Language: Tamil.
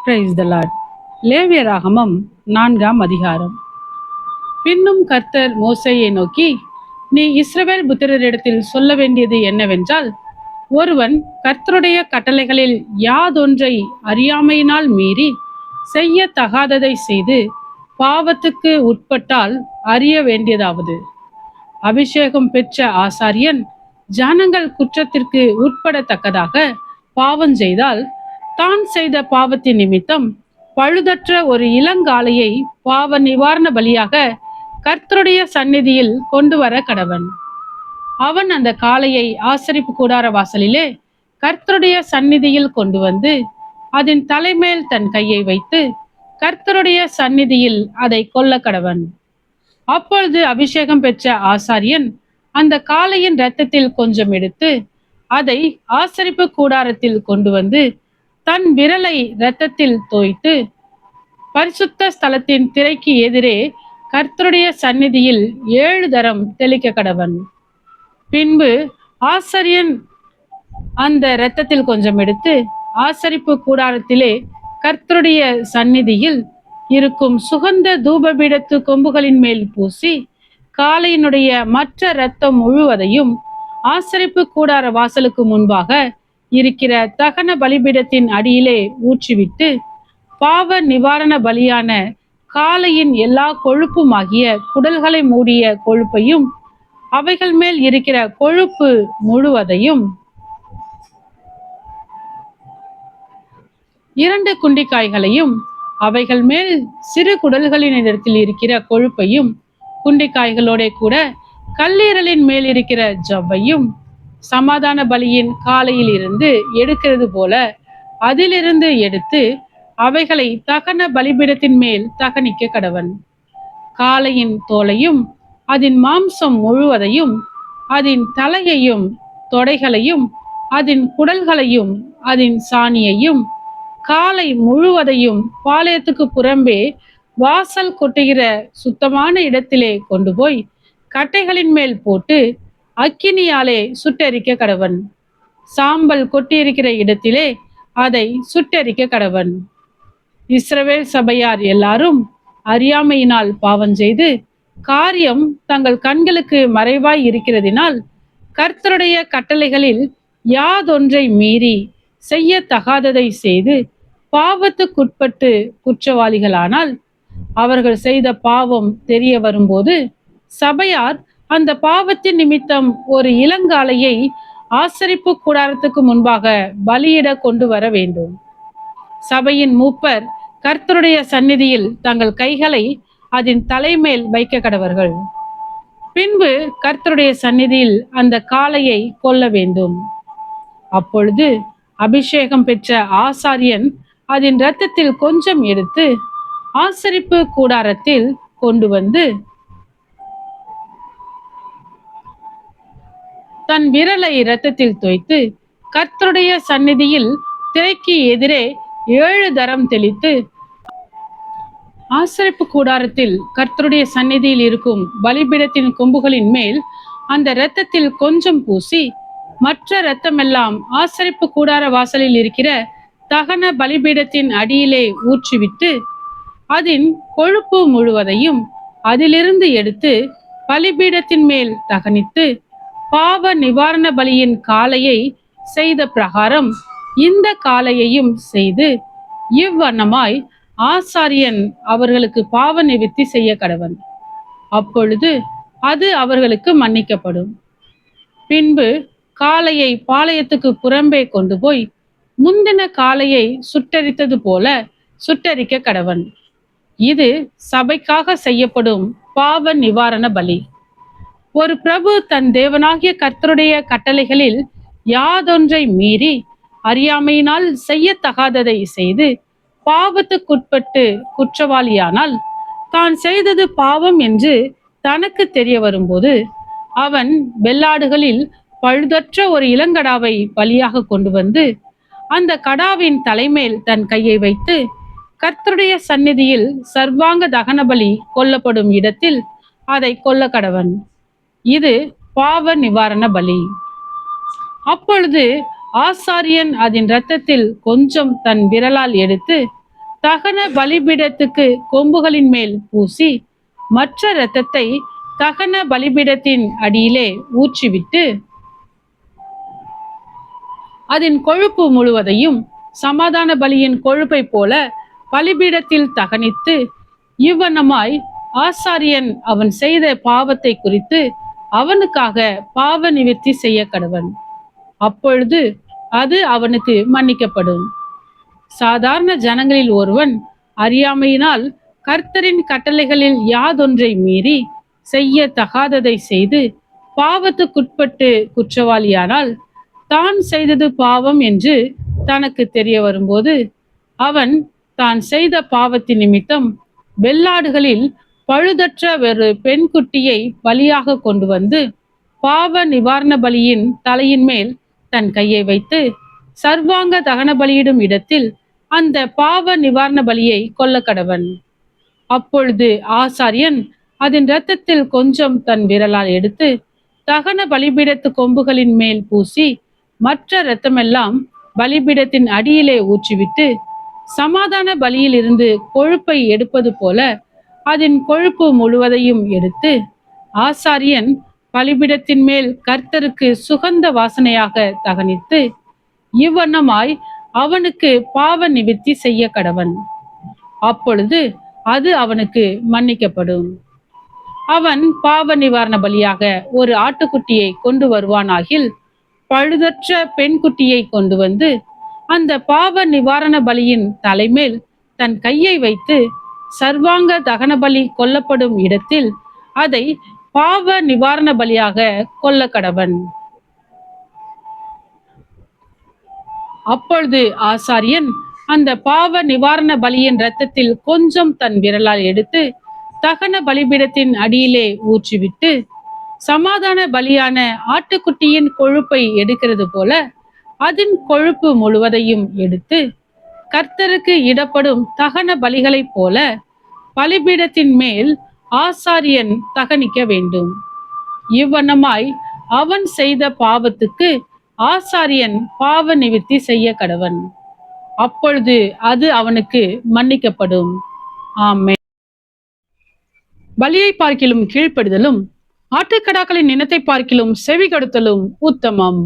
Praise the Lord. லேவியராகமம் 4ஆம் அதிகாரம். பின்னும் கர்த்தர் மோசேயை நோக்கி, நீ இஸ்ரவேல் புத்திரரிடத்தில் சொல்ல வேண்டியது என்னவென்றால், ஒருவன் கர்த்தருடைய கட்டளைகளில் யாதொன்றை அறியாமையினால் மீறி செய்யத்தகாததை செய்து பாவத்துக்கு உட்பட்டால் அறிய வேண்டியதாவது, அபிஷேகம் பெற்ற ஆசாரியன் ஜனங்கள் குற்றத்திற்கு உட்படத்தக்கதாக பாவம் செய்தால், தான் செய்த பாவத்தின் நிமித்தம் பழுதற்ற ஒரு இளங்காளையை பாவ நிவாரண பலியாக கர்த்தருடைய சந்நிதியில் கொண்டு வர கடவன். அவன் அந்த காளையை ஆசரிப்பு கூடார வாசலிலே கர்த்தருடைய சந்நிதியில் கொண்டு வந்து அதன் தலைமேல் தன் கையை வைத்து கர்த்தருடைய சந்நிதியில் அதை கொல்ல கடவன். அப்பொழுது அபிஷேகம் பெற்ற ஆசாரியன் அந்த காளையின் இரத்தத்தில் கொஞ்சம் எடுத்து அதை ஆசரிப்பு கூடாரத்தில் கொண்டு வந்து தன் விரலை இரத்தத்தில் தோய்த்து பரிசுத்த ஸ்தலத்தின் திரைக்கு எதிரே கர்த்தருடைய சந்நிதியில் 7 தரம் தெளிக்க கடவன். பின்பு ஆசாரியன் அந்த இரத்தத்தில் கொஞ்சம் எடுத்து ஆசரிப்பு கூடாரத்திலே கர்த்தருடைய சந்நிதியில் இருக்கும் சுகந்த தூபபீடத்து கொம்புகளின் மேல் பூசி காளையினுடைய மற்ற இரத்தம் முழுவதையும் ஆசரிப்பு கூடார வாசலுக்கு முன்பாக இருக்கிற தகன பலிபீடத்தின் அடியிலே ஊற்றிவிட்டு பாவ நிவாரண பலியான காளையின் எல்லா கொழுப்புமாகிய குடல்களை மூடிய கொழுப்பையும் அவைகள் மேல் இருக்கிற கொழுப்பு முழுவதையும் 2 குண்டிக்காய்களையும் அவைகள் மேல் சிறு குடல்களின் இடத்தில் இருக்கிற கொழுப்பையும் குண்டிக்காய்களோட கூட கல்லீரலின் மேல் இருக்கிற ஜவ்வையும் சமாதான பலியின் காலையில் இருந்து எடுக்கிறது போல அதிலிருந்து எடுத்து அவைகளை தகன பலிபீடத்தின் மேல் தகனிக்க கடவன். காளையின் தோலையும் அதன் மாம்சம் முழுவதையும் அதன் தலையையும் தொடைகளையும் அதன் குடல்களையும் அதன் சாணியையும் காளை முழுவதையும் பாளையத்துக்கு புறம்பே வாசல் கொட்டுகிற சுத்தமான இடத்திலே கொண்டு போய் கட்டைகளின் மேல் போட்டு அக்கினியாலே சுட்டெரிக்க கடவன். சாம்பல் கொட்டியிருக்கிற இடத்திலே அதை சுட்டெரிக்க கடவன். இஸ்ரவேல் சபையார் எல்லாரும் அறியாமையினால் பாவம் செய்து காரியம் தங்கள் கண்களுக்கு மறைவாய் இருக்கிறதினால் கர்த்தருடைய கட்டளைகளில் யாதொன்றை மீறி செய்யத்தகாததை செய்து பாவத்துக்குட்பட்டு குற்றவாளிகளானால், அவர்கள் செய்த பாவம் தெரிய வரும்போது சபையார் அந்த பாவத்தின் நிமித்தம் ஒரு இளங்காளையை ஆசரிப்பு கூடாரத்துக்கு முன்பாக பலியிட கொண்டு வர வேண்டும். சபையின் மூப்பர் கர்த்தருடைய சந்நிதியில் தங்கள் கைகளை அதன் தலைமேல் வைக்க கடவர்கள். பின்பு கர்த்தருடைய சந்நிதியில் அந்த காளையை கொல்ல வேண்டும். அப்பொழுது அபிஷேகம் பெற்ற ஆசாரியன் அதன் இரத்தத்தில் கொஞ்சம் எடுத்து ஆசரிப்பு கூடாரத்தில் கொண்டு வந்து தன் விரலை இரத்தத்தில் தோய்த்து கர்த்தருடைய சந்நிதியில் திரைக்கு எதிரே 7 தரம் தெளித்து ஆசரிப்பு கூடாரத்தில் கர்த்தருடைய சந்நிதியில் இருக்கும் பலிபீடத்தின் கொம்புகளின் மேல் அந்த இரத்தத்தில் கொஞ்சம் பூசி மற்ற இரத்தமெல்லாம் ஆசரிப்பு கூடார வாசலில் இருக்கிற தகன பலிபீடத்தின் அடியிலே ஊற்றிவிட்டு அதன் கொழுப்பு முழுவதையும் அதிலிருந்து எடுத்து பலிபீடத்தின் மேல் தகனித்து பாவ நிவாரண பலியின் காளையை செய்த பிரகாரம் இந்த காளையையும் செய்து இவ்வண்ணமாய் ஆசாரியன் அவர்களுக்கு பாவ நிவிர்த்தி செய்ய கடவன். அப்பொழுது அது அவர்களுக்கு மன்னிக்கப்படும். பின்பு காளையை பாளையத்துக்கு புறம்பே கொண்டு போய் முந்தின காளையை சுட்டரித்தது போல சுட்டரிக்க கடவன். இது சபைக்காக செய்யப்படும் பாவ நிவாரண பலி. ஒரு பிரபு தன் தேவனாகிய கர்த்தருடைய கட்டளைகளில் யாதொன்றை மீறி அறியாமையினால் செய்யத்தகாததை செய்து பாவத்துக்குட்பட்டு குற்றவாளியானால், தான் செய்தது பாவம் என்று தனக்கு தெரிய வரும்போது அவன் வெள்ளாடுகளில் பழுதற்ற ஒரு இளங்கடாவை பலியாக கொண்டு வந்து அந்த கடாவின் தலைமேல் தன் கையை வைத்து கர்த்தருடைய சந்நிதியில் சர்வாங்க தகன பலி கொல்லப்படும் இடத்தில் அதை கொல்ல கடவன். இது பாவ நிவாரண பலி. அப்பொழுது ஆசாரியன் அதன் இரத்தத்தில் கொஞ்சம் தன் விரலால் எடுத்து தகன பலிபீடத்துக்கு கொம்புகளின் மேல் பூசி மற்ற இரத்தத்தை தகன பலிபீடத்தின் அடியிலே ஊற்றிவிட்டு அதன் கொழுப்பு முழுவதையும் சமாதான பலியின் கொழுப்பை போல பலிபீடத்தில் தகனித்து, இவ்வண்ணமாய் ஆசாரியன் அவன் செய்த பாவத்தை குறித்து அவனுக்காக பாவ நிவர்த்தி செய்ய கடவன். அப்பொழுது அது அவனுக்கு மன்னிக்கப்படும். சாதாரண ஜனங்களில் ஒருவன் அறியாமையினால் கர்த்தரின் கட்டளைகளில் யாதொன்றை மீறி செய்ய தகாததை செய்து பாவத்துக்குட்பட்டு குற்றவாளியானால், தான் செய்தது பாவம் என்று தனக்கு தெரிய வரும்போது அவன் தான் செய்த பாவத்தின் நிமித்தம் வெள்ளாடுகளில் பழுதற்ற ஒரு பெண் குட்டியை பலியாக கொண்டு வந்து பாவ நிவாரண பலியின் தலையின் மேல் தன் கையை வைத்து சர்வாங்க தகன பலியிடும் இடத்தில் அந்த பாவ நிவாரண பலியை கொல்ல கடவன். அப்பொழுது ஆசாரியன் அதன் இரத்தத்தில் கொஞ்சம் தன் விரலால் எடுத்து தகன பலிபீடத்து கொம்புகளின் மேல் பூசி மற்ற இரத்தமெல்லாம் பலிபீடத்தின் அடியிலே ஊற்றிவிட்டு சமாதான பலியில் இருந்து கொழுப்பை எடுப்பது போல அதன் கொழுப்பு முழுவதையும் எடுத்து ஆசாரியன் பலிபீடத்தின் மேல் கர்த்தருக்கு சுகந்த வாசனையாக தகனித்து இவ்வண்ணமாய் அவனுக்கு பாவ நிவர்த்தி செய்ய கடவன். அப்பொழுது அது அவனுக்கு மன்னிக்கப்படும். அவன் பாவ நிவாரண பலியாக ஒரு ஆட்டுக்குட்டியை கொண்டு வருவானாகில் பழுதற்ற பெண் குட்டியை கொண்டு வந்து அந்த பாவ நிவாரண பலியின் தலைமேல் தன் கையை வைத்து சர்வாங்க தகன பலி கொல்லப்படும் இடத்தில் அதை பாவ நிவாரண பலியாக கொல்ல கடவன். அப்பொழுது ஆசாரியன் அந்த பாவ நிவாரண பலியின் இரத்தத்தில் கொஞ்சம் தன் விரலால் எடுத்து தகன பலிபீடத்தின் அடியிலே ஊற்றிவிட்டு சமாதான பலியான ஆட்டுக்குட்டியின் கொழுப்பை எடுக்கிறது போல அதன் கொழுப்பு முழுவதையும் எடுத்து கர்த்தருக்கு இடப்படும் தகன பலிகளைப் போல பலிபீடத்தின் மேல் ஆசாரியன் தகனிக்க வேண்டும். இவ்வண்ணமாய் அவன் செய்த பாவத்துக்கு ஆசாரியன் பாவ நிவர்த்தி செய்ய கடவன். அப்பொழுது அது அவனுக்கு மன்னிக்கப்படும். ஆமென். பலியை பார்க்கிலும் கீழ்ப்படுதலும் ஆட்டுக்கடாக்களின் இனத்தை பார்க்கிலும் செவி கொடுத்தலும் உத்தமம்.